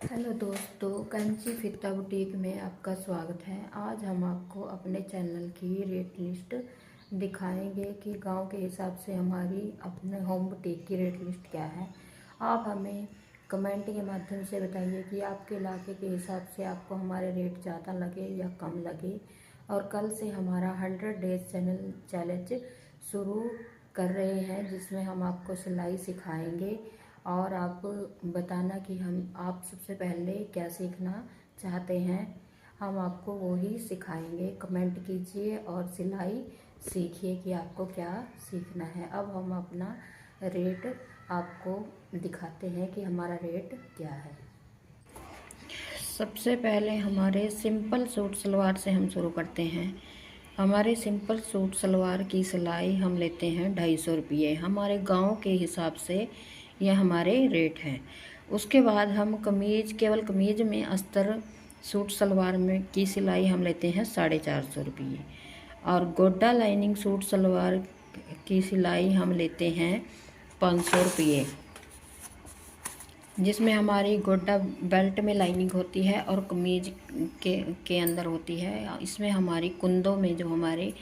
Hello दोस्तों, Kanchi फिता boutique में आपका स्वागत है। आज हम आपको अपने चैनल की रेट लिस्ट दिखाएंगे कि गांव के हिसाब से हमारी अपने होम बुटीक की रेट लिस्ट क्या है। आप हमें कमेंट के माध्यम से बताइए कि आपके इलाके के हिसाब से आपको हमारे रेट ज़्यादा लगे या कम लगे। और कल से हमारा 100 डेज चैलेंज शुरू कर रहे हैं, जिसमें हम आपको सिलाई सिखाएंगे और आप बताना कि आप सबसे पहले क्या सीखना चाहते हैं। हम आपको वो ही सिखाएंगे। कमेंट कीजिए और सिलाई सीखिए कि आपको क्या सीखना है। अब हम अपना रेट आपको दिखाते हैं कि हमारा रेट क्या है। सबसे पहले हमारे सिंपल सूट सलवार से हम शुरू करते हैं। हमारे सिंपल सूट सलवार की सिलाई हम लेते हैं 250 रुपये। हमारे गांव के हिसाब से यह हमारे रेट हैं। उसके बाद हम केवल कमीज में अस्तर सूट सलवार में की सिलाई हम लेते हैं 450 रुपये। और गोड्डा लाइनिंग सूट सलवार की सिलाई हम लेते हैं 500 रुपये, जिसमें हमारी गोड्डा बेल्ट में लाइनिंग होती है और कमीज के अंदर होती है। इसमें हमारी कुंदों में जो हमारे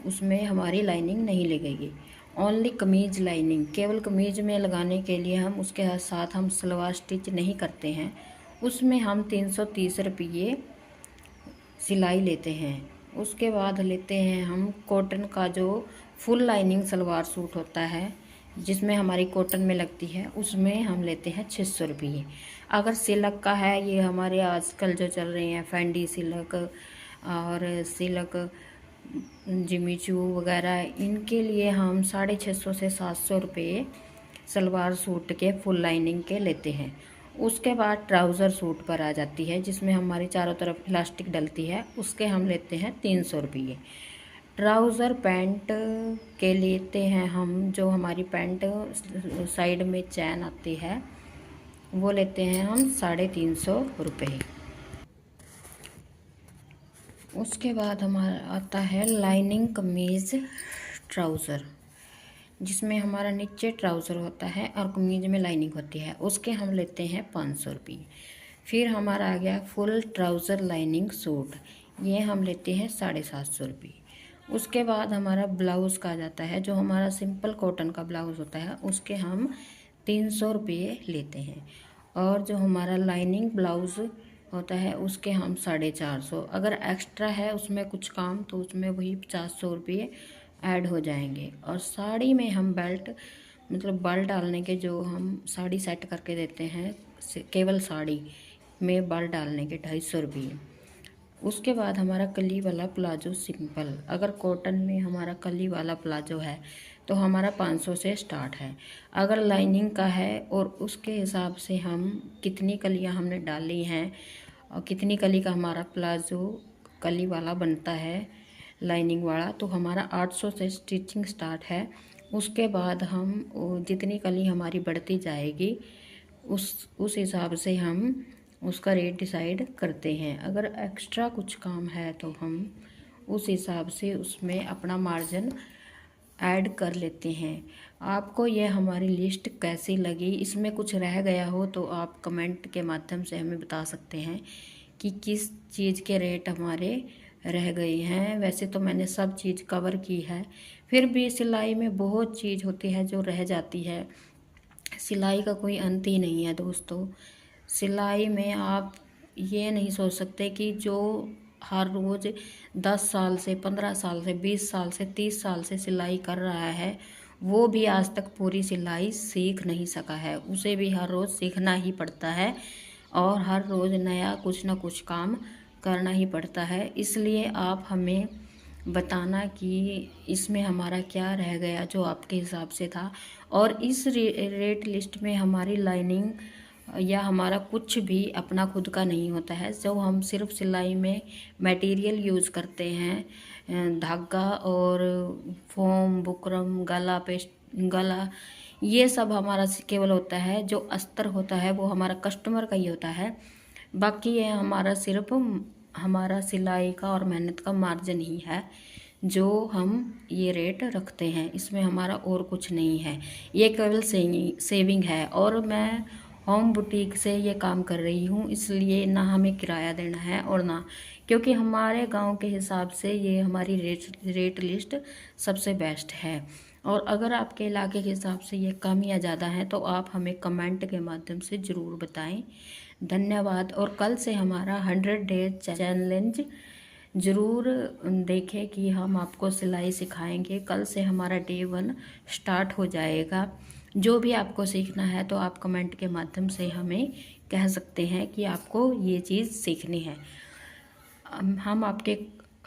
उसमें हमारी लाइनिंग नहीं लगेगी। ओनली कमीज लाइनिंग केवल कमीज में लगाने के लिए हम उसके साथ हम सलवार स्टिच नहीं करते हैं। उसमें हम 330 रुपये सिलाई लेते हैं। उसके बाद लेते हैं हम कॉटन का जो फुल लाइनिंग सलवार सूट होता है, जिसमें हमारी कॉटन में लगती है, उसमें हम लेते हैं 600 रुपये। अगर सिल्क का है, ये हमारे आजकल जो चल रहे हैं फैंडी सिल्क और सिल्क जिमीचू वगैरह, इनके लिए हम 650 से 700 रुपये सलवार सूट के फुल लाइनिंग के लेते हैं। उसके बाद ट्राउज़र सूट पर आ जाती है, जिसमें हमारी चारों तरफ इलास्टिक डलती है, उसके हम लेते हैं 300 रुपये। ट्राउज़र पैंट के लेते हैं हम, जो हमारी पैंट साइड में चैन आती है, वो लेते हैं हम 350 रुपये। उसके बाद हमारा आता है लाइनिंग कमीज़ ट्राउज़र, जिसमें हमारा नीचे ट्राउज़र होता है और कमीज में लाइनिंग होती है, उसके हम लेते हैं 500 रुपये। फिर हमारा आ गया फुल ट्राउज़र लाइनिंग सूट, ये हम लेते हैं 750 रुपये। उसके बाद हमारा ब्लाउज़ का आ जाता है, जो हमारा सिंपल कॉटन का ब्लाउज़ होता है, उसके हम 300 रुपये लेते हैं। और जो हमारा लाइनिंग ब्लाउज़ होता है, उसके हम 450। अगर एक्स्ट्रा है उसमें कुछ काम, तो उसमें वही 50 रुपये ऐड हो जाएंगे। और साड़ी में हम बेल्ट मतलब बल डालने के, जो हम साड़ी सेट करके देते हैं, केवल साड़ी में बल डालने के 250 रुपये। उसके बाद हमारा कली वाला प्लाजो सिंपल, अगर कॉटन में हमारा कली वाला प्लाजो है तो हमारा 500 से स्टार्ट है। अगर लाइनिंग का है और उसके हिसाब से हम कितनी कलियां हमने डाली हैं और कितनी कली का हमारा प्लाजो कली वाला बनता है लाइनिंग वाला, तो हमारा 800 से स्टिचिंग स्टार्ट है। उसके बाद हम जितनी कली हमारी बढ़ती जाएगी उस हिसाब से हम उसका रेट डिसाइड करते हैं। अगर एक्स्ट्रा कुछ काम है तो हम उस हिसाब से उसमें अपना मार्जिन ऐड कर लेते हैं। आपको यह हमारी लिस्ट कैसी लगी, इसमें कुछ रह गया हो तो आप कमेंट के माध्यम से हमें बता सकते हैं कि किस चीज़ के रेट हमारे रह गई हैं। वैसे तो मैंने सब चीज़ कवर की है, फिर भी सिलाई में बहुत चीज़ होती है जो रह जाती है। सिलाई का कोई अंत ही नहीं है दोस्तों। सिलाई में आप ये नहीं सोच सकते कि जो हर रोज़ 10 साल से 15 साल से 20 साल से 30 साल से सिलाई कर रहा है, वो भी आज तक पूरी सिलाई सीख नहीं सका है। उसे भी हर रोज़ सीखना ही पड़ता है और हर रोज़ नया कुछ ना कुछ काम करना ही पड़ता है। इसलिए आप हमें बताना कि इसमें हमारा क्या रह गया जो आपके हिसाब से था। और इस रेट लिस्ट में हमारी लाइनिंग या हमारा कुछ भी अपना खुद का नहीं होता है। जो हम सिर्फ सिलाई में मटेरियल यूज़ करते हैं, धागा और फोम, बुकरम, गला, ये सब हमारा केवल होता है। जो अस्तर होता है वो हमारा कस्टमर का ही होता है। बाकी ये हमारा सिर्फ हमारा सिलाई का और मेहनत का मार्जिन ही है, जो हम ये रेट रखते हैं। इसमें हमारा और कुछ नहीं है, ये केवल सेविंग है। और मैं होम बुटीक से ये काम कर रही हूँ, इसलिए ना हमें किराया देना है और ना, क्योंकि हमारे गांव के हिसाब से ये हमारी रेट लिस्ट सबसे बेस्ट है। और अगर आपके इलाके के हिसाब से ये कम या ज़्यादा है तो आप हमें कमेंट के माध्यम से ज़रूर बताएं। धन्यवाद। और कल से हमारा 100 डेज चैलेंज ज़रूर देखें कि हम आपको सिलाई सिखाएंगे। कल से हमारा डे 1 स्टार्ट हो जाएगा। जो भी आपको सीखना है तो आप कमेंट के माध्यम से हमें कह सकते हैं कि आपको ये चीज़ सीखनी है। हम आपके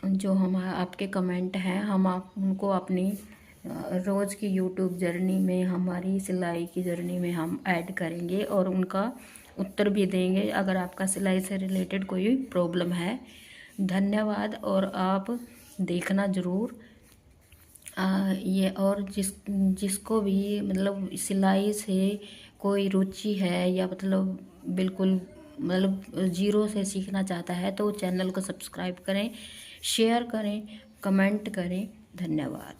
हम आपके कमेंट हैं, हम आप उनको अपनी रोज़ की यूट्यूब जर्नी में, हमारी सिलाई की जर्नी में हम ऐड करेंगे और उनका उत्तर भी देंगे अगर आपका सिलाई से रिलेटेड कोई प्रॉब्लम है। धन्यवाद। और आप देखना ज़रूर ये। और जिसको भी मतलब सिलाई से कोई रुचि है या मतलब बिल्कुल मतलब ज़ीरो से सीखना चाहता है तो चैनल को सब्सक्राइब करें, शेयर करें, कमेंट करें। धन्यवाद।